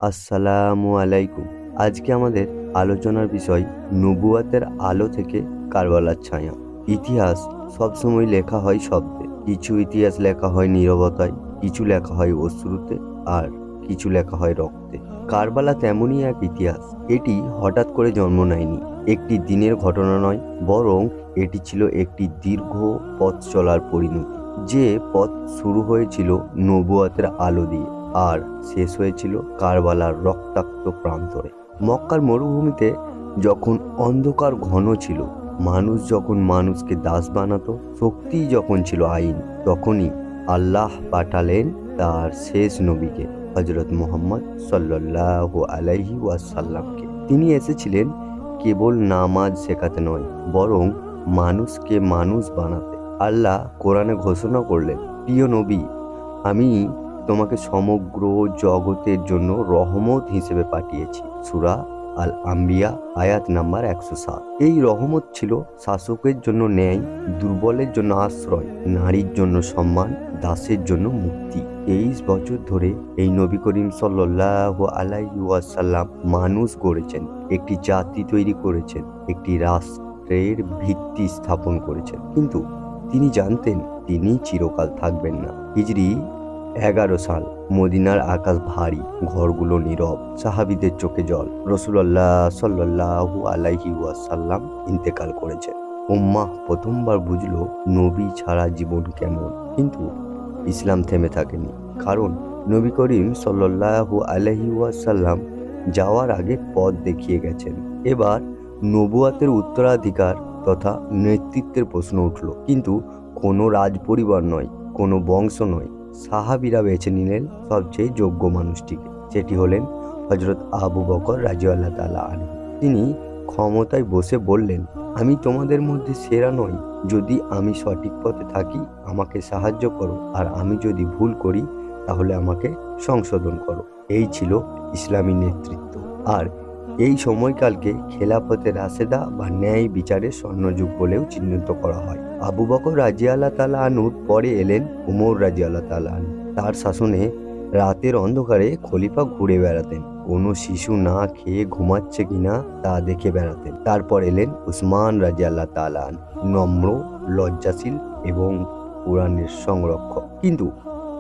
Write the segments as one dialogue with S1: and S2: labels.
S1: আসসালামু আলাইকুম। আজকে আমাদের আলোচনার বিষয় নবুয়াতের আলো থেকে কারবালার ছায়া। ইতিহাস সবসময় লেখা হয় শব্দে, কিছু ইতিহাস লেখা হয় নীরবতায়, কিছু লেখা হয় অশ্রুতে, আর কিছু লেখা হয় রক্তে। কারবালা তেমনই এক ইতিহাস। এটি হঠাৎ করে জন্ম নেয়নি, একটি দিনের ঘটনা নয়, বরং এটি ছিল একটি দীর্ঘ পথ চলার পরিণতি। যে পথ শুরু হয়েছিল নবুয়াতের আলো দিয়ে আর শেষ হয়েছিল কারবালার রক্তাক্ত প্রান্তরে। মক্কার মরুভূমিতে যখন অন্ধকার ঘন ছিল, মানুষ যখন মানুষকে দাস বানাতো, শক্তি যখন ছিল আইন, তখনই আল্লাহ পাঠালেন তার শেষ নবীকে, হযরত মুহাম্মদ সাল্লাল্লাহু আলাইহি ওয়াসাল্লামকে। তিনি এসেছিলেন কেবল নামাজ শেখাতে নয়, বরং মানুষকে মানুষ বানাতে। আল্লাহ কোরআনে ঘোষণা করলেন, প্রিয় নবী, আমি তোমাকে সমগ্র জগতের জন্য রহমত হিসেবে পাঠিয়েছি। সূরা আল আম্বিয়া আয়াত নাম্বার 107। এই রহমত ছিল শাসকের জন্য ন্যায়, দুর্বলের জন্য আশ্রয়, নারীর জন্য সম্মান, দাসের জন্য মুক্তি। 23 বছর ধরে এই নবী করিম সাল্লাল্লাহু আলাইহি ওয়াসাল্লাম মানুষ গড়েছেন, একটি জাতি তৈরি করেছেন, একটি রাষ্ট্রের ভিত্তি স্থাপন করেছেন। কিন্তু তিনি জানতেন তিনি চিরকাল থাকবেন না। হিজরি 11 সাল। মদিনার আকাশ ভারী, ঘরগুলো নীরব, সাহাবীদের চোখে জল। রাসূলুল্লাহ সাল্লাল্লাহু আলাইহি ওয়াসাল্লাম ইন্তেকাল করেছেন। উম্মাহ প্রথমবার বুঝলো নবী ছাড়া জীবন কেমন। কিন্তু ইসলাম থেমে থাকেনি, কারণ নবী করিম সাল্লাল্লাহু আলাইহি ওয়াসাল্লাম যাওয়ার আগে পথ দেখিয়ে গেছেন। এবার নবুয়াতের উত্তরাধিকার তথা নেতৃত্বের প্রশ্ন উঠল, কিন্তু কোনো রাজপরিবার নয়, কোনো বংশ নয়। সাহাবীরা বেছে নিলেন সবচেয়ে যোগ্য মানুষটিকে। সেটি হলেন হযরত আবু বকর রাদিয়াল্লাহু তাআলা আনহু। তিনি ক্ষমতায় বসে বললেন, আমি তোমাদের মধ্যে সেরা নই। যদি আমি সঠিক পথে থাকি আমাকে সাহায্য করো, আর আমি যদি ভুল করি তাহলে আমাকে সংশোধন করো। এই ছিল ইসলামী নেতৃত্ব। আর এই সময়কালকে খেলাফতে রাশেদা বা ন্যায় বিচারের স্বর্ণযুগ বলেও চিহ্নিত করা হয়। আবু বকর রাদিয়াল্লাহু তাআলা আনহুর পরে এলেন উমর রাদিয়াল্লাহু তাআলা আনহু। তার শাসনে রাতের অন্ধকারে খলিফা ঘুরে বেড়াতেন, কোনো শিশু না খেয়ে ঘুমাচ্ছে কিনা তা দেখে বেড়াতেন। তারপর এলেন উসমান রাদিয়াল্লাহু তাআলা আনহু, নম্র, লজ্জাশীল এবং কোরআনের সংরক্ষক। কিন্তু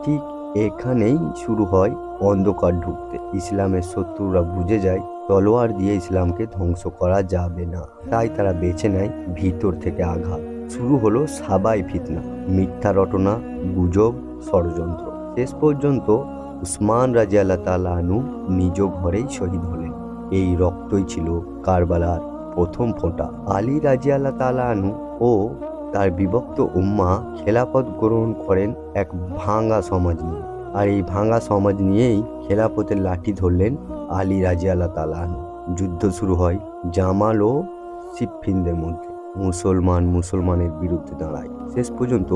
S1: ঠিক এখানেই শুরু হয় অন্ধকার ঢুকতে। ইসলামের শত্রুরা বুঝে যায় তলোয়ার দিয়ে ইসলামকে ধ্বংস করা যাবে না, তাই তারা বেছে নেয় ভিতর থেকে আঘাত। শুরু হলো সাবাই ফিতনা, মিথ্যা রটনা, গুজব, ষড়যন্ত্র। শেষ পর্যন্ত উসমান রাদিয়াল্লাহু তাআলা আনহু নিজ ঘরেই শহীদ হলেন। এই রক্তই ছিল কারবালার প্রথম ফোঁটা। আলী রাদিয়াল্লাহু তাআলা আনহু ও তার বিভক্ত উম্মাহ খেলাফত গ্রহণ করেন এক ভাঙা সমাজ নিয়ে। আর এই ভাঙা সমাজ নিয়েই খেলাফতের লাঠি ধরলেন আলী রাদিয়াল্লাহু তাআলা আনহু। যুদ্ধ শুরু হয় জামাল ও সিফফিনদের মধ্যে। মুসলমানের বিরুদ্ধে দাঁড়ায়। শেষ পর্যন্ত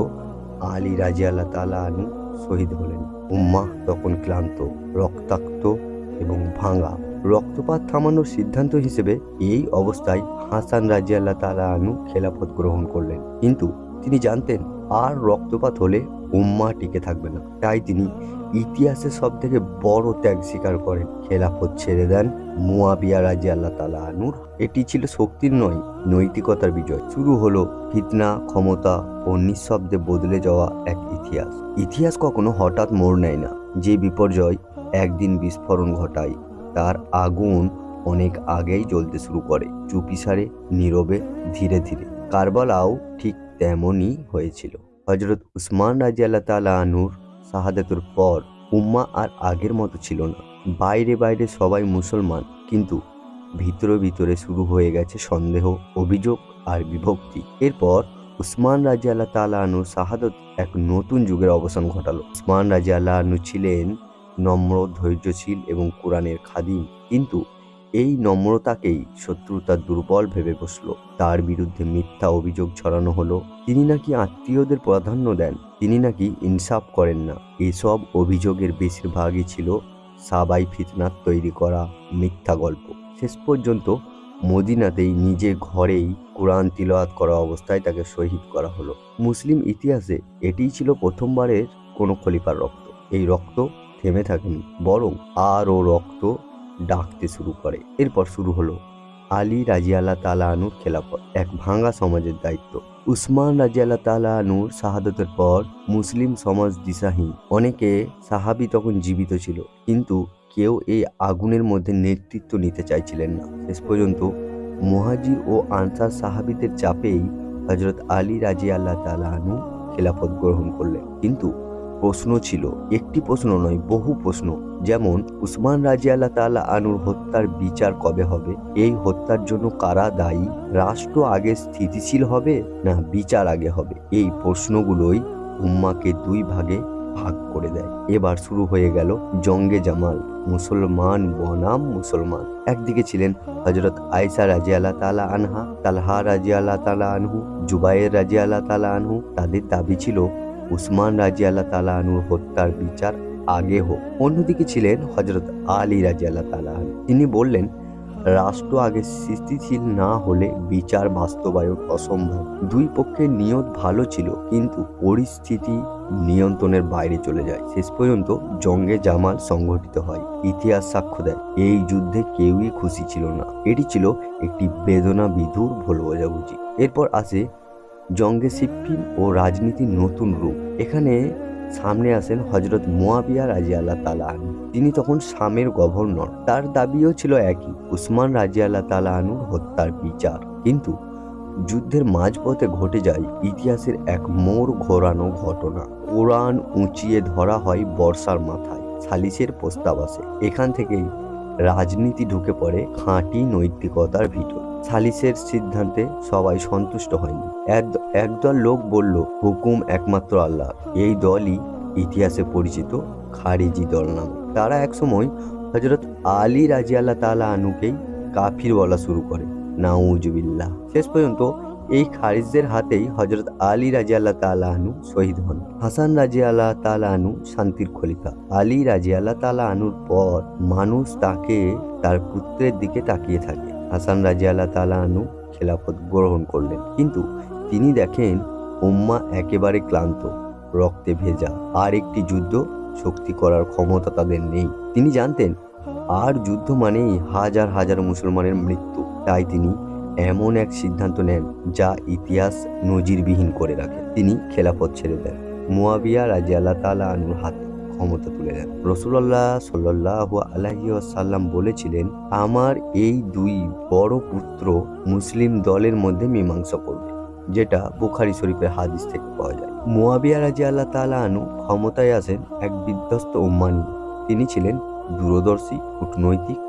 S1: আলী রাদিয়াল্লাহু তাআলা আনহু শহীদ হলেন। উম্মাহ তখন ক্লান্ত, রক্তাক্ত এবং ভাঙা। রক্তপাত থামানোর সিদ্ধান্ত হিসেবে এই অবস্থায় হাসান রাদিয়াল্লাহু তাআলা আনহু খেলাফত গ্রহণ করলেন। কিন্তু তিনি জানতেন আর রক্তপাত হলে উম্মাহ টিকে থাকবে না। তাই তিনি ইতিহাসের সব থেকে বড় ত্যাগ স্বীকার করেন, খেলাফত ছেড়ে দেন মুয়াবিয়া রাদিয়াল্লাহু তাআলা আনহুর। এটি ছিল শক্তির নয়, নৈতিকতার বিজয়। শুরু হলো ফিতনা, ক্ষমতা ও নিঃশব্দে বদলে যাওয়া এক ইতিহাস। ইতিহাস কখনো হঠাৎ মোড় নেয় না। যে বিপর্যয় একদিন বিস্ফোরণ ঘটায়, তার আগুন অনেক আগেই জ্বলতে শুরু করে, চুপিসারে, নীরবে, ধীরে ধীরে। কারবালাও ঠিক তেমনই হয়েছিল। হযরত উসমান রাদিয়াল্লাহু তাআলা আনহুর শাহাদাতের পর উম্মাহ আর আগের মতো ছিল না। বাইরে বাইরে সবাই মুসলমান, কিন্তু ভিতরে ভিতরে শুরু হয়ে গেছে সন্দেহ, অভিযোগ আর বিভক্তি। এরপর উসমান রাদিয়াল্লাহু তাআলা আনহুর শাহাদাত এক নতুন যুগের অবসান ঘটালো। উসমান রাদিয়াল্লাহু আনহু ছিলেন নম্র, ধৈর্যশীল এবং কোরআনের খাদিম। কিন্তু এই নম্রতাকেই শত্রু তার দুর্বল ভেবে বসল। তার বিরুদ্ধে মিথ্যা অভিযোগ ছড়ানো হলো। তিনি নাকি আত্মীয়দের প্রাধান্য দেন, তিনি নাকি ইনসাফ করেন না। এসব অভিযোগের বেশিরভাগই ছিল সাবাই ফিতনার তৈরি করা মিথ্যা গল্প। শেষ পর্যন্ত মদিনাতেই নিজের ঘরেই কোরআন তিলাওয়াত করা অবস্থায় তাকে শহীদ করা হলো। মুসলিম ইতিহাসে এটিই ছিল প্রথমবারের কোনো খলিফার রক্ত। এই রক্ত থেমে থাকেনি, বরং আরও রক্ত ডাকতে শুরু করে। এরপর শুরু হলো আলী রাজিয়াল্লাহ তাআলা আনহুর খেলাফত, এক ভাঙা সমাজের দায়িত্ব। উসমান রাজিয়াল্লাহ তাআলা আনহুর শাহাদতের পর মুসলিম সমাজ দিশাহীন। অনেকে সাহাবী তখন জীবিত ছিল, কিন্তু কেউ এই আগুনের মধ্যে নেতৃত্ব নিতে চাইছিলেন না। শেষ পর্যন্ত মুহাজির ও আনসার সাহাবীদের চাপেই হযরত আলী রাদিয়াল্লাহু তাআলা আনহু খেলাফত গ্রহণ করলেন। কিন্তু প্রশ্ন ছিল, একটি প্রশ্ন নয়, বহু প্রশ্ন। যেমন উসমান রাদিয়াল্লাহু তাআলা আনহুর হত্যার বিচার কবে হবে? এই হত্যার জন্য কারা দায়ী? রাষ্ট্র আগে স্থিতিশীল হবে না বিচার আগে হবে? এই প্রশ্নগুলোই উম্মাকে দুই ভাগে ভাগ করে দেয়। এবার শুরু হয়ে গেল জঙ্গে জামাল, মুসলমান বনাম মুসলমান। একদিকে ছিলেন হযরত আয়েশা রাদিয়াল্লাহু তাআলা আনহা, তালহা রাদিয়াল্লাহু তাআলা আনহু, জুবায়ের রাদিয়াল্লাহু তাআলা আনহু। তাদের দাবি ছিল উসমান রাদিয়াল্লাহু তাআলা আনহুর হত্যার বিচার আগে হোক। অন্যদিকে ছিলেন হযরত আলী রাদিয়াল্লাহু তাআলা আনহু। তিনি বললেন, রাষ্ট্র আগে স্থিতিশীল না হলে বিচার বাস্তবায়ন অসম্ভব। দুই পক্ষের নিয়ত ভালো ছিল, কিন্তু পরিস্থিতি নিয়ন্ত্রণের বাইরে চলে যায়। শেষ পর্যন্ত জঙ্গে জামাল সংঘটিত হয়। ইতিহাস সাক্ষ্য দেয়, এই যুদ্ধে কেউই খুশি ছিল না। এটি ছিল একটি বেদনা বিধুর ভুল বোঝাবুঝি। এরপর আসে জঙ্গে সিফফিন ও রাজনীতির নতুন রূপ। এখানে সামনে আসেন হযরত মুয়াবিয়া রাদিয়াল্লাহু তাআলা আনহু। তিনি তখন শামের গভর্নর। তার দাবিও ছিল একই, উসমান রাদিয়াল্লাহু তাআলা আনহুর হত্যার বিচার। কিন্তু যুদ্ধের মাঝপথে ঘটে যায় ইতিহাসের এক মোড় ঘোরানো ঘটনা। কোরআন উঁচিয়ে ধরা হয় বর্ষার মাথায়, সালিসের প্রস্তাব আসে। এখান থেকেই রাজনীতি ঢুকে পড়ে খাঁটি নৈতিকতার ভিতর। সালিসের সিদ্ধান্তে সবাই সন্তুষ্ট হয়নি। একদল লোক বলল, হুকুম একমাত্র আল্লাহ। এই দলই ইতিহাসে পরিচিত খারিজি দল নামে। তারা একসময় হযরত আলী রাদিয়াল্লাহু তাআলা আনহুকেই কাফির বলা শুরু করে। নাউজুবিল্লাহ। শেষ পর্যন্ত এই খারিজদের হাতেই হযরত আলী রাদিয়াল্লাহু তাআলা আনহু শহীদ হন। হাসান রাদিয়াল্লাহু তাআলা আনহু শান্তির খলিফা। আলী রাদিয়াল্লাহু তাআলা আনহুর পর মানুষ তার পুত্রের দিকে তাকিয়ে থাকে। হাসান রাদিয়াল্লাহু তাআলা আনহু খেলাফত গ্রহণ করলেন, কিন্তু তিনি দেখেন উম্মাহ একেবারে ক্লান্ত, রক্তে ভেজা। আর একটি যুদ্ধ শক্তি করার ক্ষমতা তাদের নেই। তিনি জানতেন আর যুদ্ধ মানেই হাজার হাজার মুসলমানের মৃত্যু। তাই তিনি এমন এক সিদ্ধান্ত নেন যা ইতিহাস নজিরবিহীন করে রাখে। তিনি খেলাফত ছেড়ে দেন, মুয়াবিয়া রাদিয়াল্লাহু তাআলা আনহুর হাতে ক্ষমতা তুলে দেন। রাসূলুল্লাহ সাল্লাল্লাহু আলাইহি ওয়াসাল্লাম বলেছিলেন, আমার এই দুই বড় পুত্র মুসলিম দলের মধ্যে মীমাংসা করবে, যেটা বুখারী শরীফের হাদিস থেকে পাওয়া যায়। মুয়াবিয়া রাদিয়াল্লাহু তাআলা আনহু ক্ষমতায় আসেন এক বিধ্বস্ত উম্মাহ নিয়ে। তিনি ছিলেন দূরদর্শী, কূটনৈতিক,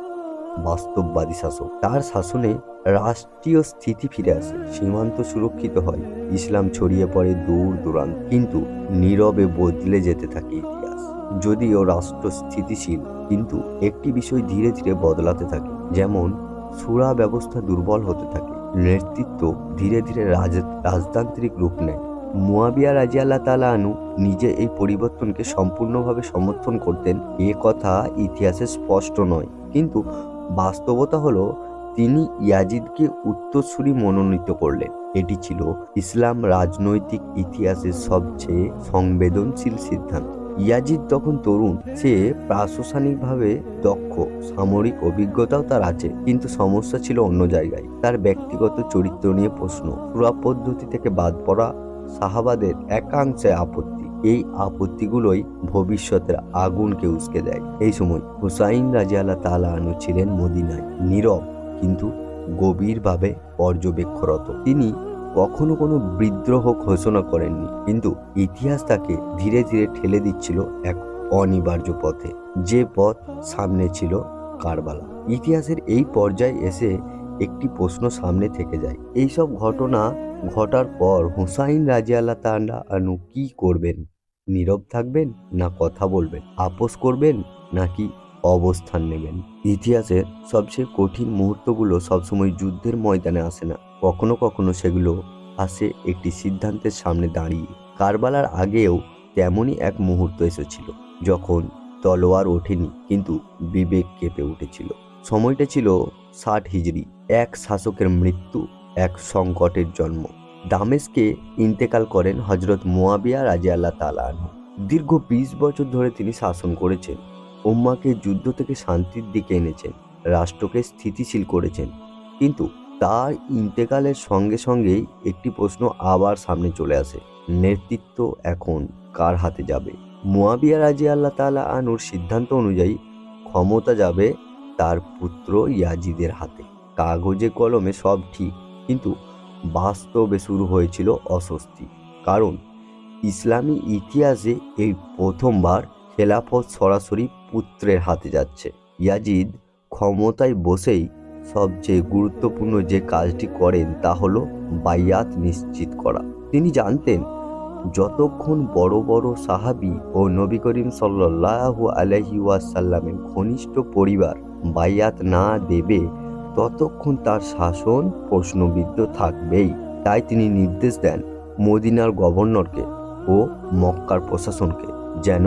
S1: বাস্তববাদী শাসক। তার শাসনে রাষ্ট্রীয় স্থিতি ফিরে আসে, সীমান্ত সুরক্ষিত হয়, ইসলাম ছড়িয়ে পড়ে দূর দূরান্ত। কিন্তু নীরবে বদলে যেতে থাকে ইতিহাস। যদিও রাষ্ট্র স্থিতিশীল, কিন্তু একটি বিষয় ধীরে ধীরে বদলাতে থাকে। যেমন সূরা ব্যবস্থা দুর্বল হতে থাকে, নেতৃত্ব ধীরে ধীরে রাজতান্ত্রিক রূপ নেয়। মুয়াবিয়া রাদিয়াল্লাহু তাআলা আনহু নিজে এই পরিবর্তনকে সম্পূর্ণভাবে সমর্থন করতেন এ কথা ইতিহাসে স্পষ্ট নয়, কিন্তু বাস্তবতা হলো তিনি ইয়াজিদকে উত্তরসূরি মনোনীত করলেন। এটি ছিল ইসলাম রাজনৈতিক ইতিহাসের সবচেয়ে সংবেদনশীল সিদ্ধান্ত। ইয়াজিদ তখন তরুণ, সে প্রশাসনিকভাবে দক্ষ, সামরিক অভিজ্ঞতাও তার আছে, কিন্তু সমস্যা ছিল অন্য জায়গায়। তার ব্যক্তিগত চরিত্র নিয়ে প্রশ্ন, সূরা পদ্ধতি থেকে বাদ পড়া, সাহাবাদের একাংশে আপত্তি। এই আপত্তিগুলোই ভবিষ্যতের আগুনকে উস্কে দেয়। এই সময় হুসাইন রাদিয়াল্লাহু তাআলা আনহু ছিলেন মদিনায়, নীরব কিন্তু গভীরভাবে পর্যবেক্ষণরত। তিনি কখনো কোনো বিদ্রোহ ঘোষণা করেননি, কিন্তু ইতিহাস তাকে ধীরে ধীরে ঠেলে দিচ্ছিল এক অনিবার্য পথে, যে পথ সামনে ছিল কারবালা। ইতিহাসের এই পর্যায়ে এসে একটি প্রশ্ন সামনে থেকে যায়, এইসব ঘটনা ঘটার পর হুসাইন রাদিয়াল্লাহু তাআলা আনহু কি করবেন? নীরব থাকবেন, না কথা বলবেন? আপোষ করবেন, নাকি অবস্থান নেবেন? ইতিহাসের সবচেয়ে কঠিন মুহূর্তগুলো সবসময় যুদ্ধের ময়দানে আসে না, কখনো কখনো সেগুলো আসে একটি সিদ্ধান্তের সামনে দাঁড়িয়ে। কারবালার আগেও তেমনই এক মুহূর্ত এসেছিল, যখন তলোয়ার ওঠেনি, কিন্তু বিবেক কেঁপে উঠেছিল। সময়টা ছিল 60 হিজরি। এক শাসকের মৃত্যু, এক সংকটের জন্ম। দামেস্কে ইন্তেকাল করেন হযরত মুয়াবিয়া রাদিয়াল্লাহু তাআলা আনহু। দীর্ঘ 20 বছর ধরে তিনি শাসন করেছেন, উম্মাকে যুদ্ধ থেকে শান্তির দিকে এনেছেন, রাষ্ট্রকে স্থিতিশীল করেছেন। কিন্তু তার ইন্তেকালের সঙ্গে সঙ্গেই একটি প্রশ্ন আবার সামনে চলে আসে, নেতৃত্ব এখন কার হাতে যাবে? মুয়াবিয়া রাদিয়াল্লাহু তাআলা আনহুর সিদ্ধান্ত অনুযায়ী ক্ষমতা যাবে তার পুত্র ইয়াজিদের হাতে। কাগজে কলমে সব ঠিক, কিন্তু বাস্তবে শুরু হয়েছিল অস্বস্তি। কারণ ইসলামী ইতিহাসে এই প্রথমবার খেলাফত সরাসরি পুত্রের হাতে যাচ্ছে। ইয়াজিদ ক্ষমতায় বসেই সবচেয়ে গুরুত্বপূর্ণ যে কাজটি করেন তা হলো বাইয়াত নিশ্চিত করা। তিনি জানতেন, যতক্ষণ বড় বড় সাহাবী ও নবী করিম সাল্লাল্লাহু আলাইহি ওয়াসাল্লামের ঘনিষ্ঠ পরিবার বাইয়াত না দেবে, ততক্ষণ তার শাসন প্রশ্নবিদ্ধ থাকবেই। তাই তিনি নির্দেশ দেন মদিনার গভর্নরকে ও মক্কার প্রশাসনকে যেন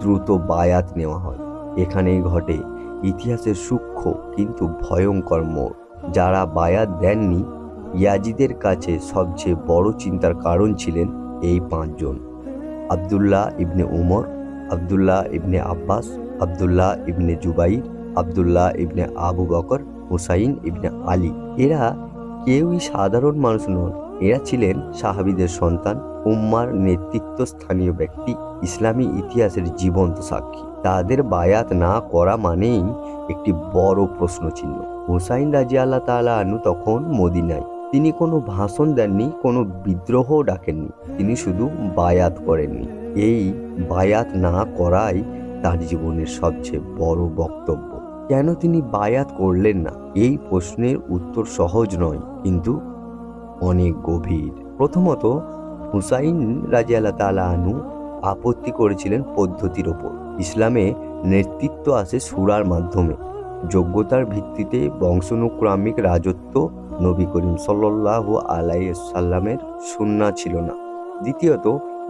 S1: দ্রুত বায়াত নেওয়া হয়। এখানেই ঘটে ইতিহাসের সূক্ষ্ম কিন্তু ভয়ঙ্কর মোড়। যারা বায়াত দেননি, ইয়াজিদের কাছে সবচেয়ে বড় চিন্তার কারণ ছিলেন এই 5 জন: আব্দুল্লাহ ইবনে উমর, আব্দুল্লাহ ইবনে আব্বাস, আব্দুল্লাহ ইবনে জুবাইর, আব্দুল্লাহ ইবনে আবু বকর, হুসাইন ইবনে আলী। এরা কেউই সাধারণ মানুষ নন, এরা ছিলেন সাহাবীদের সন্তান, উম্মার নেতৃত্বস্থানীয় ব্যক্তি, ইসলামী ইতিহাসের জীবন্ত সাক্ষী। তাদের বায়াত না করা মানেই একটি বড় প্রশ্নচিহ্ন। হুসাইন রাদিয়াল্লাহু তাআলা আনহু তখন মদিনায়। তিনি কোনো ভাষণ দেননি, কোনো বিদ্রোহও ডাকেননি, তিনি শুধু বায়াত করেননি। এই বায়াত না করাই তার জীবনের সবচেয়ে বড় বক্তব্য। কেন তিনি বায়াত করলেন না? এই প্রশ্নের উত্তর সহজ নয়, কিন্তু অনেক গভীর। প্রথমত, হুসাইন রাদিয়াল্লাহু তাআলা আনহু আপত্তি করেছিলেন পদ্ধতির ওপর। ইসলামে নেতৃত্ব আসে সূরার মাধ্যমে, যোগ্যতার ভিত্তিতে বংশানুক্রমিক রাজত্ব নবী করিম সাল্লাল্লাহু আলাইহি সাল্লামের সুন্নাহ ছিল না। দ্বিতীয়ত,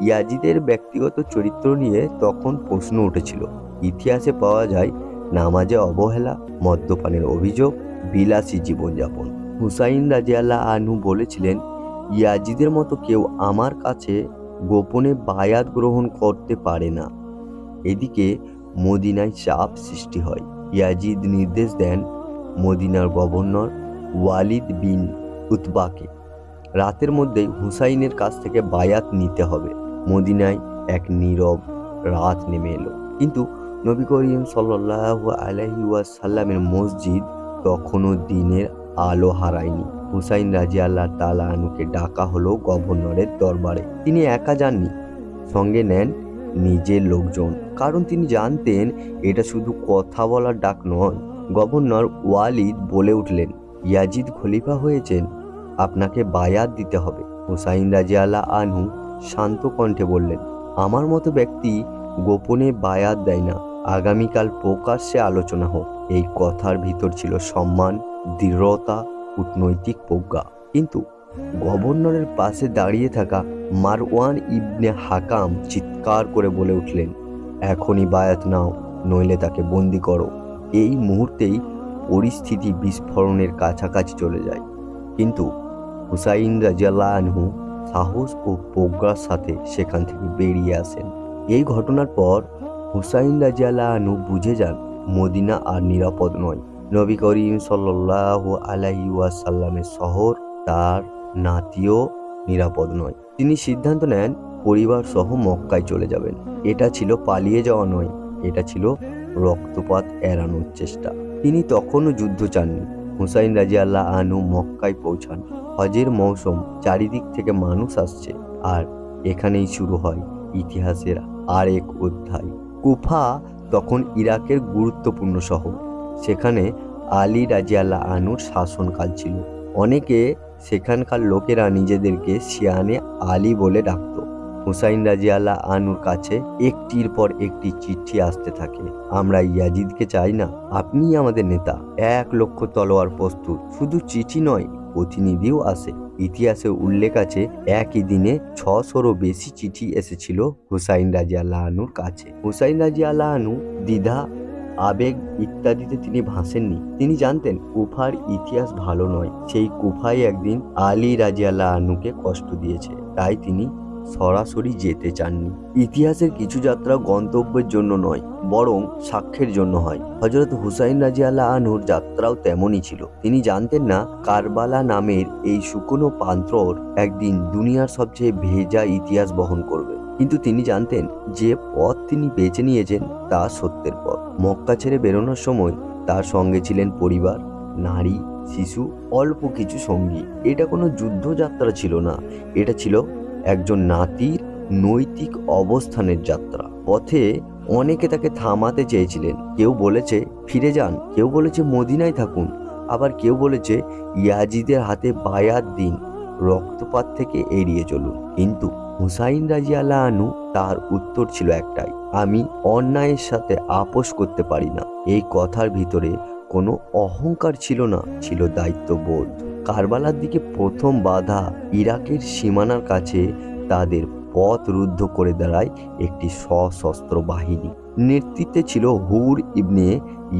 S1: ইয়াজিদের ব্যক্তিগত চরিত্র নিয়ে তখন প্রশ্ন উঠেছিল। ইতিহাসে পাওয়া যায় নামাজে অবহেলা, মদ্যপানের অভিযোগ, বিলাসী জীবনযাপন। হুসাইন রাদিয়াল্লাহু আনহু বলেছিলেন, ইয়াজিদের মতো কেউ আমার কাছে গোপনে বায়াত গ্রহণ করতে পারে না। এদিকে মদিনায় চাপ সৃষ্টি হয়। ইয়াজিদ নির্দেশ দেন মদিনার গভর্নর ওয়ালিদ বিন উতবাকে রাতের মধ্যেই হুসাইনের কাছ থেকে বায়াত নিতে হবে। মদিনায় এক নীরব রাত নেমে এলো, কিন্তু নবী করিম সাল্লাল্লাহু আলাইহি ওয়াসাল্লামের মসজিদ তখনও দিনের আলো হারায়নি। হুসাইন রাদিয়াল্লাহু তাআলা আনহুকে ডাকা হলো গভর্নরের দরবারে। তিনি একা যাননি, সঙ্গে নেন নিজের লোকজন, কারণ তিনি জানতেন এটা শুধু কথা বলার ডাক নয়। গভর্নর ওয়ালিদ বলে উঠলেন, ইয়াজিদ খলিফা হয়েছেন, আপনাকে বায়াত দিতে হবে। হুসাইন রাদিয়াল্লাহু আনহু শান্ত কণ্ঠে বললেন, আমার মতো ব্যক্তি গোপনে বায়াত দেয় না, আগামীকাল প্রকাশ্যে আলোচনা হোক। এই কথার ভিতর ছিল সম্মান, দৃঢ়তা, কূটনৈতিক প্রজ্ঞা। কিন্তু গভর্নরের পাশে দাঁড়িয়ে থাকা মারওয়ান ইবনে হাকাম চিৎকার করে বলে উঠলেন, এখনই বায়াত নাও, নইলে তাকে বন্দি করো। এই মুহূর্তেই পরিস্থিতি বিস্ফোরণের কাছাকাছি চলে যায়। কিন্তু হুসাইন রাদিয়াল্লাহু আনহু সাহস ও প্রজ্ঞার সাথে সেখান থেকে বেরিয়ে আসেন। এই ঘটনার পর হুসাইন রাদিয়াল্লাহু আনহু বুঝে যান মদিনা আর নিরাপদ নয়। নবী করিম সাল্লাল্লাহু আলাইহি ওয়াসাল্লামের শহর, তার নাতিও নিরাপদ নয়। তিনি সিদ্ধান্ত নেন পরিবার সহ মক্কায় চলে যাবেন। এটা ছিল পালিয়ে যাওয়া নয়, এটা ছিল রক্তপাত এড়ানোর চেষ্টা। তিনি তখনও যুদ্ধ চাননি। হুসাইন রাদিয়াল্লাহু আনহু মক্কায় পৌঁছান। হজের মৌসুম, চারিদিক থেকে মানুষ আসছে, আর এখানেই শুরু হয় ইতিহাসের আরেক অধ্যায়। কুফা তখন ইরাকের গুরুত্বপূর্ণ শহর। সেখানে আলী রাদিয়াল্লাহু আনহুর শাসনকাল ছিল। অনেকে সেখানকার লোকেরা নিজেদেরকে শিয়ানে আলী বলে ডাকত। হুসাইন রাদিয়াল্লাহু আনহুর কাছে একটির পর একটি চিঠি আসতে থাকে। আমরা ইয়াজিদকে চাই না, আপনিই আমাদের নেতা। 1,00,000 তলোয়ার প্রস্তুত। শুধু চিঠি নয়, প্রতিনিধিও আসে। ইতিহাসে উল্লেখ আছে, একই দিনে 600-রও বেশি চিঠি এসেছিল হুসাইন রাদিয়াল্লাহু আনহুর কাছে। হুসাইন রাদিয়াল্লাহু আনহু দ্বিধা, আবেগ ইত্যাদিতে তিনি ভাসেননি। তিনি জানতেন কুফার ইতিহাস ভালো নয়। সেই কুফাই একদিন আলী রাদিয়াল্লাহু আনহুকে কষ্ট দিয়েছে। তাই তিনি সরাসরি যেতে চাননি। ইতিহাসের কিছু যাত্রা গন্তব্যের জন্য নয়, বরং সাক্ষ্যের জন্য হয়। হযরত হুসাইন রাদিয়াল্লাহু আনহুর যাত্রাও তেমনই ছিল। তিনি জানতেন না কারবালা নামের এই শুকনো প্রান্তর একদিন দুনিয়ার সবচেয়ে ভেজা ইতিহাস বহন করবে। কিন্তু তিনি জানতেন যে পথ তিনি বেছে নিয়েছেন তা সত্যের পথ। মক্কা ছেড়ে বেরোনোর সময় তার সঙ্গে ছিলেন পরিবার, নারী, শিশু, অল্প কিছু সঙ্গী। এটা কোনো যুদ্ধযাত্রা ছিল না, এটা ছিল একজন নাতির নৈতিক অবস্থানের যাত্রা। পথে অনেকে তাকে থামাতে চেয়েছিলেন। কেউ বলেছে ফিরে যান, কেউ বলেছে মদিনায় থাকুন, আবার কেউ বলেছে ইয়াজিদের হাতে বায়াত দিন, রক্তপাত থেকে এড়িয়ে চলুন। কিন্তু হুসাইন রাদিয়াল্লাহু আনহু তার উত্তর ছিল একটাই, আমি অন্যায়ের সাথে আপোষ করতে পারি না। এই কথার ভিতরে কোনো অহংকার ছিল না, ছিল দায়িত্ববোধ। কারবালার দিকে প্রথম বাধা ইরাকের সীমানার কাছে তাদের পথ রুদ্ধ করে দাঁড়ায় একটি সশস্ত্র বাহিনী। নেতৃত্বে ছিল হুর ইবনে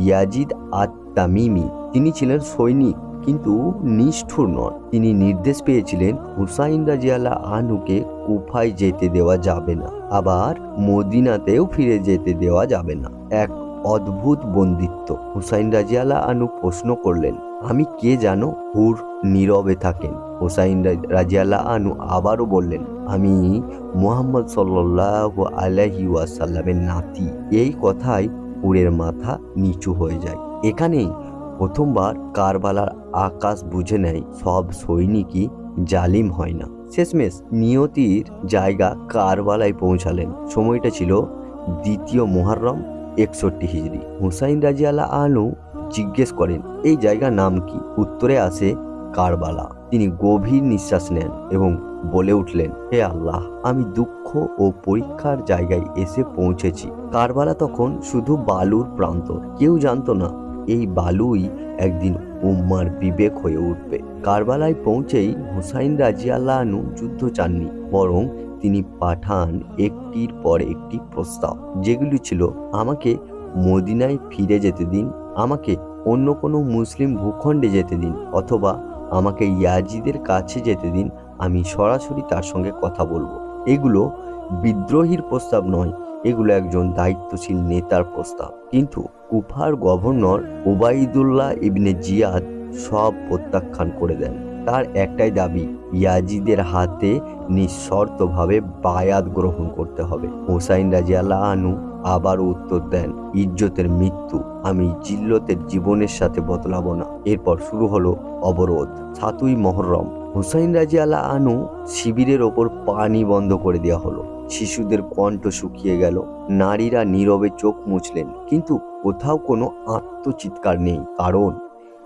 S1: ইয়াজিদ আত-তামিমি। তিনি ছিলেন সৈনিক কিন্তু নিষ্ঠুর নন। তিনি নির্দেশ পেয়েছিলেন হুসাইন রাদিয়াল্লাহু আনহুকে কুফায় যেতে দেওয়া যাবে না, আবার মদিনাতেও ফিরে যেতে দেওয়া যাবে না। এক অদ্ভুত বন্দিত্ব। হুসাইন রাদিয়াল্লাহু আনহু প্রশ্ন করলেন, আমি কে জানো? হুর নীরবে থাকেন। হুসাইন রাদিয়াল্লাহু আনহু আবারও বললেন, আমি মুহাম্মদ সাল্লাল্লাহু আলাইহি ওয়াসাল্লামের নাতি। এই কথায় হুরের মাথা নিচু হয়ে যায়। এখানেই প্রথমবার কারবালার আকাশ বুঝে নেয় সব সৈনিকই জালিম হয় না। শেষমেশ নিয়তির জায়গা কারবালায় পৌঁছালেন। সময়টা ছিল ২য় মুহররম ৬১ হিজরি। হুসাইন রাদিয়াল্লাহু আনহু জিজ্ঞেস করেন, এই জায়গার নাম কি? উত্তরে আসে কারবালা। তিনি গভীর নিঃশ্বাস নেন এবং বলে উঠলেন, হে আল্লাহ, আমি দুঃখ ও পরীক্ষার জায়গায় এসে পৌঁছেছি। কারবালা তখন শুধু বালুর প্রান্তর। কেউ জানতো না এই বালুই একদিন উম্মার বিবেক হয়ে উঠবে। কারবালায় পৌঁছেই হুসাইন রাদিয়াল্লাহু আনহু যুদ্ধ চাননি, বরং তিনি পাঠান একটির পর একটি প্রস্তাব, যেগুলি ছিল, আমাকে মদিনায় ফিরে যেতে দিন, আমাকে অন্য কোনো মুসলিম ভূখণ্ডে যেতে দিন, অথবা আমাকে ইয়াজিদের কাছে যেতে দিন, আমি সরাসরি তার সঙ্গে কথা বলবো। এগুলো বিদ্রোহীর প্রস্তাব নয়, এগুলো একজন দায়িত্বশীল নেতার প্রস্তাব। কিন্তু কুফার গভর্নর উবাইদুল্লাহ ইবনে জিয়াদ সব প্রত্যাখ্যান করে দেন। তার একটাই দাবি, ইয়াজিদের হাতে নিঃশর্তভাবে বায়াত গ্রহণ করতে হবে। হুসাইন রাদিয়াল্লাহু আনহু আবার উত্তর দেন, ইজ্জতের মৃত্যু আমি জিল্লতের জীবনের সাথে বদলাবো না। এরপর শুরু হলো অবরোধ। ৭ই মুহররম হুসাইন রাদিয়াল্লাহু আনহু শিবিরের ওপর পানি বন্ধ করে দেওয়া হলো। শিশুদের কণ্ঠ শুকিয়ে গেল, নারীরা নীরবে চোখ মুছলেন, কিন্তু কোথাও কোনো আত্মচিৎকার নেই, কারণ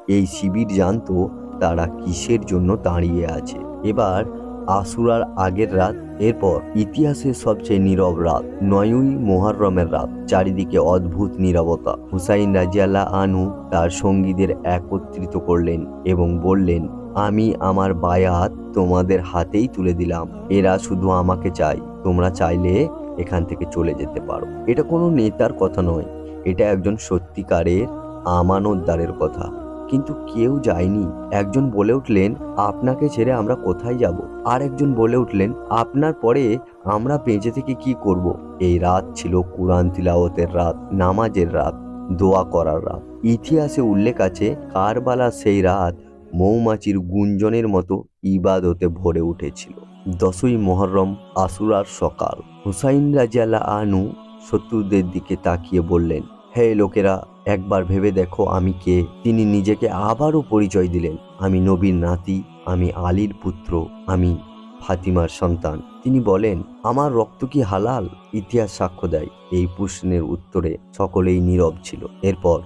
S1: এই শিবির জানতো তারা কিসের জন্য দাঁড়িয়ে আছে। এবার আশুরার আগের রাত, এরপর ইতিহাসের সবচেয়ে নীরব রাত, ৯ই মুহররমের রাত। চারিদিকে অদ্ভুত নীরবতা। হুসাইন রাদিয়াল্লাহু আনহু তার সঙ্গীদের একত্রিত করলেন এবং বললেন, আমি আমার বায়াত তোমাদের হাতেই তুলে দিলাম। এরা শুধু আমাকে চাই, তোমরা চাইলে এখান থেকে চলে যেতে পারো। এটা কোনো নেতার কথা নয়, এটা একজন সত্যিকারের আমানতদারের কথা। কিন্তু কেউ যায়নি। একজন বলে উঠলেন, আপনাকে ছেড়ে আমরা কোথায় যাব? আর একজন বলে উঠলেন, আপনার পরে আমরা বেঁচে থেকে কি করব? এই রাত ছিল কুরআন তিলাওয়াতের রাত, নামাজের রাত, দোয়া করার রাত। ইতিহাসে উল্লেখ আছে, কারবালা সেই রাত মৌমাছির গুঞ্জনের মতো ইবাদতে ভরে উঠেছিল। ১০ই মুহররম আশুরার সকাল। হুসাইন রাদিয়াল্লাহু আনহু শত্রুদের দিকে তাকিয়ে বললেন, হে লোকেরা, একবার ভেবে দেখো আমি কে। তিনি নিজেকে আবারও পরিচয় দিলেন, আমি নবীর নাতি, আমি আলীর পুত্র, আমি ফাতিমার সন্তান। তিনি বলেন, আমার রক্ত কি হালাল? ইতিহাস সাক্ষ্য দেয়। এই প্রশ্নের উত্তরে সকলেই নীরব ছিল। এরপর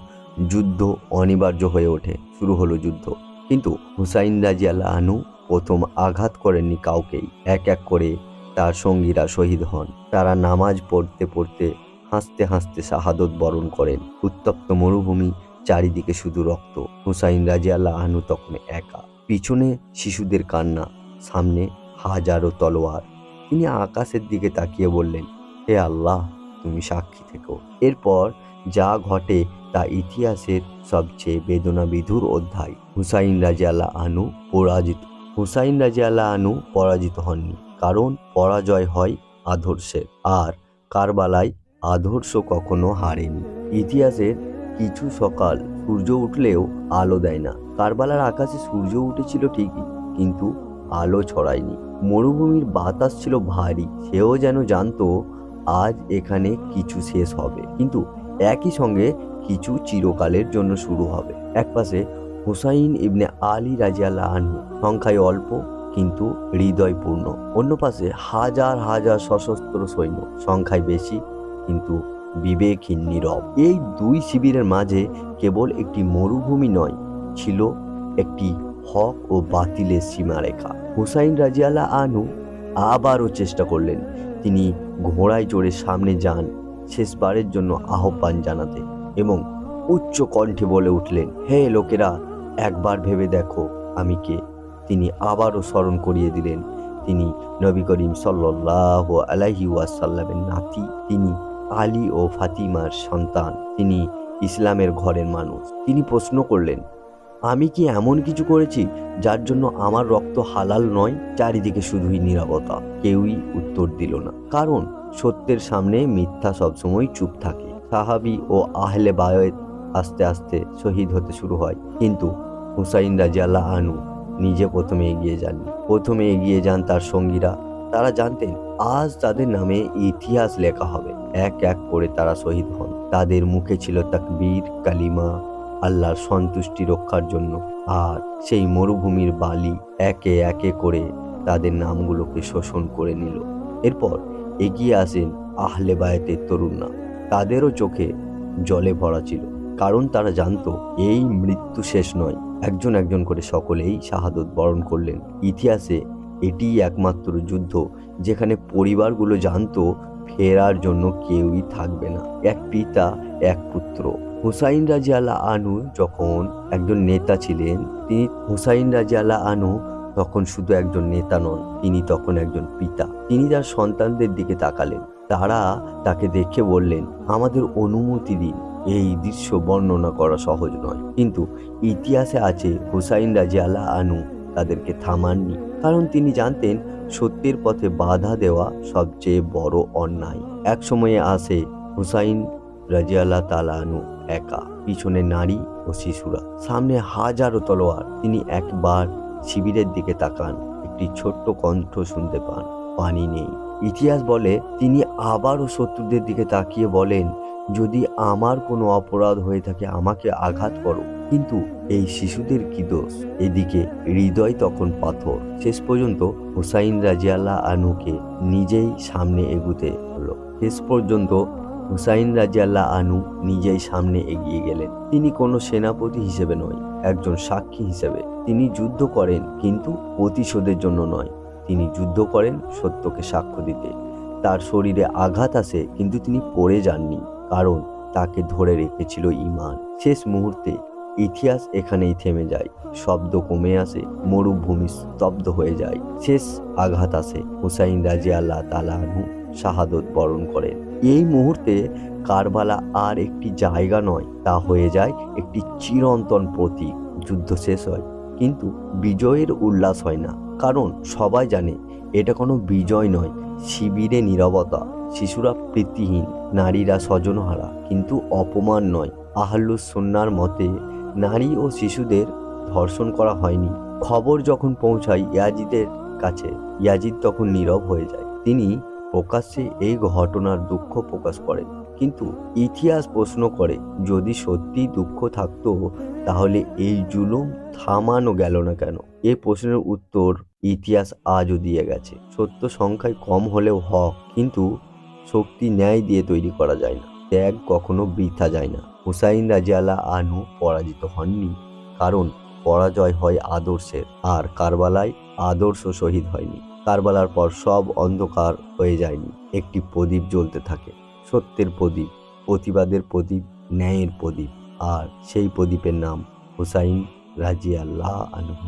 S1: যুদ্ধ অনিবার্য হয়ে ওঠে। শুরু হলো যুদ্ধ। কিন্তু হুসাইন রাদিয়াল্লাহু আনহু প্রথম আঘাত করেননি কাউকেই। এক এক করে তার সঙ্গীরা শহীদ হন। তারা নামাজ পড়তে পড়তে, হাসতে হাসতে শাহাদত বরণ করেন। উত্তপ্ত মরুভূমি, চারিদিকে শুধু রক্ত। হুসাইন রাদিয়াল্লাহু আনহু তখন একা। পিছনে শিশুদের কান্না, সামনে হাজারো তলোয়ার। তিনি আকাশের দিকে তাকিয়ে বললেন, হে আল্লাহ, তুমি সাক্ষী থেকো। এরপর যা ঘটে তা ইতিহাসের সবচেয়ে বেদনাবিধুর অধ্যায়। হুসাইন রাদিয়াল্লাহু আনহু পরাজিত। হুসাইন রাদিয়াল্লাহু আনহু পরাজিত হননি, কারণ পরাজয় হয় আদর্শের, আর কারবালায় আদর্শ কখনো হারেনি। ইতিহাসের কিছু সকাল সূর্য উঠলেও আলো দেয় না। কারবালার আকাশে সূর্য উঠেছিল ঠিকই, কিন্তু আলো ছড়ায়নি। মরুভূমির বাতাস ছিল ভারী, সেও যেন জানতো আজ এখানে কিছু শেষ হবে, কিন্তু একই সঙ্গে কিছু চিরকালের জন্য শুরু হবে। একপাশে হুসাইন ইবনে আলী রাজিয়াল্লাহু আনহু, সংখ্যায় অল্প কিন্তু হৃদয়পূর্ণ। অন্য পাশে হাজার হাজার সশস্ত্র সৈন্য, সংখ্যায় বেশি কিন্তু বিবেকহীন, নীরব। এই দুই শিবিরের মাঝে কেবল একটি মরুভূমি নয়, ছিল একটি হক ও বাতিলের সীমারেখা। হুসাইন রাজিয়াল্লাহু আনহু আবারও চেষ্টা করলেন। তিনি ঘোড়ায় চড়ে সামনে যান, শেষবারের জন্য আহ্বান জানাতে, এবং উচ্চ কণ্ঠে বলে উঠলেন, হে লোকেরা, একবার ভেবে দেখো আমি কে। তিনি আবারও স্মরণ করিয়ে দিলেন তিনি নবী করিম সাল্লাল্লাহু আলাইহি ওয়াসাল্লামের নাতি, তিনি আলী ও ফাতিমার সন্তান, তিনি ইসলামের ঘরের মানুষ। তিনি প্রশ্ন করলেন, আমি কি এমন কিছু করেছি যার জন্য আমার রক্ত হালাল নয়? চারিদিকে শুধুই নীরবতা, কেউই উত্তর দিল না, কারণ সত্যের সামনে মিথ্যা সবসময় চুপ থাকে। সাহাবী ও আহলে বায়ত আস্তে আস্তে শহীদ হতে শুরু হয়, কিন্তু হুসাইন রাদিয়াল্লাহু আনহু নিজে প্রথমে এগিয়ে যাননি। প্রথমে এগিয়ে যান তার সঙ্গীরা। তারা জানতেন আজ তাদের নামে ইতিহাস লেখা হবে। এক এক করে তারা শহীদ হন। তাদের মুখে ছিল তাকবীর, কালিমা, আল্লাহর সন্তুষ্টি রক্ষার জন্য। আর সেই মরুভূমির বালি একে একে করে তাদের নামগুলোকে শোষণ করে নিল। এরপর এগিয়ে আসেন আহলে বায়তের তরুণরা। তাদেরও চোখে জলে ভরা ছিল, কারণ তারা জানতো এই মৃত্যু শেষ নয়। একজন একজন করে সকলেই শাহাদত বরণ করলেন। ইতিহাসে এটিই একমাত্র যুদ্ধ যেখানে পরিবারগুলো জানতো ফেরার জন্য কেউই থাকবে না। এক পিতা, এক পুত্র। হুসাইন রাদিয়াল্লাহু আনহু যখন একজন নেতা ছিলেন, হুসাইন রাদিয়াল্লাহু আনহু তখন শুধু একজন নেতা নন, তিনি তখন একজন পিতা। তিনি তার সন্তানদের দিকে তাকালেন। তারা তাকে দেখে বললেন, আমাদের অনুমতি দিন। এই দৃশ্য বর্ণনা করা সহজ নয়, কিন্তু ইতিহাসে আছে হুসাইন রাদিয়াল্লাহু আনহু তাদেরকে থামাননি, কারণ তিনি জানতেন সত্যের পথে বাধা দেওয়া সবচেয়ে বড় অন্যায়। এক সময়ে আসে হুসাইন রাদিয়াল্লাহু তাআলা আনহু একা, পিছনে নারী ও শিশুরা, সামনে হাজারো তলোয়ার। তিনি একবার শিবিরের দিকে তাকান, একটি ছোট্ট কণ্ঠ শুনতে পান, পানি নেই। ইতিহাস বলে তিনি আবারও শত্রুদের দিকে তাকিয়ে বলেন, যদি আমার কোনো অপরাধ হয়ে থাকে আমাকে আঘাত করো, কিন্তু এই শিশুদের কি দোষ? এদিকে হৃদয় তখন পাথর। শেষ পর্যন্ত হুসাইন রাদিয়াল্লাহু আনহুকে নিজেই সামনে এগুতে হলো। শেষ পর্যন্ত হুসাইন রাদিয়াল্লাহু আনহু নিজেই সামনে এগিয়ে গেলেন। তিনি কোনো সেনাপতি হিসেবে নয়, একজন সাক্ষী হিসেবে। তিনি যুদ্ধ করেন, কিন্তু প্রতিশোধের জন্য নয়। তিনি যুদ্ধ করেন সত্যকে সাক্ষ্য দিতে। তার শরীরে আঘাত আসে, কিন্তু তিনি পড়ে যাননি, কারণ তাকে ধরে রেখেছিল ঈমান। শেষ মুহূর্তে ইতিহাস এখানেই থেমে যায়। শব্দ কমে আসে, মরুভূমি স্তব্ধ হয়ে যায়। শেষ আঘাত আসে, হুসাইন রাদিয়াল্লাহু তাআলা আনহু শাহাদত বরণ করেন। এই মুহূর্তে কারবালা আর একটি জায়গা নয়, তা হয়ে যায় একটি চিরন্তন প্রতীক। যুদ্ধ শেষ হয়, কিন্তু বিজয়ের উল্লাস হয় না, কারণ সবাই জানে এটা কোনো বিজয় নয়। শিবিরে নীরবতা, শিশুরা প্রীতিহীন, নারীরা স্বজনহারা, কিন্তু অপমান নয়। আহলুস সুন্নাহর মতে নারী ও শিশুদের ধর্ষণ করা হয়নি। খবর যখন পৌঁছায় ইয়াজিদের কাছে, ইয়াজিদ তখন নীরব হয়ে যায়। তিনি প্রকাশ্যে এই ঘটনার দুঃখ প্রকাশ করেন, কিন্তু ইতিহাস প্রশ্ন করে, যদি সত্যি দুঃখ থাকতো তাহলে এই জুলুম থামানো গেল না কেন? এই প্রশ্নের উত্তর ইতিহাস আজও দিয়ে গেছে। সত্য সংখ্যায় কম হলেও হক, কিন্তু শক্তি ন্যায় দিয়ে তৈরি করা যায় না। ত্যাগ কখনো বৃথা যায় না। হুসাইন রাদিয়াল্লাহু আনহু পরাজিত হননি, কারণ পরাজয় হয় আদর্শের, আর কারবালায় আদর্শ শহীদ হয়নি। কারবালার পর সব অন্ধকার হয়ে যায়নি, একটি প্রদীপ জ্বলতে থাকে, সত্যের প্রদীপ, প্রতিবাদের প্রদীপ, ন্যায়ের প্রদীপ, আর সেই প্রদীপের নাম হুসাইন রাদিয়াল্লাহু আনহু।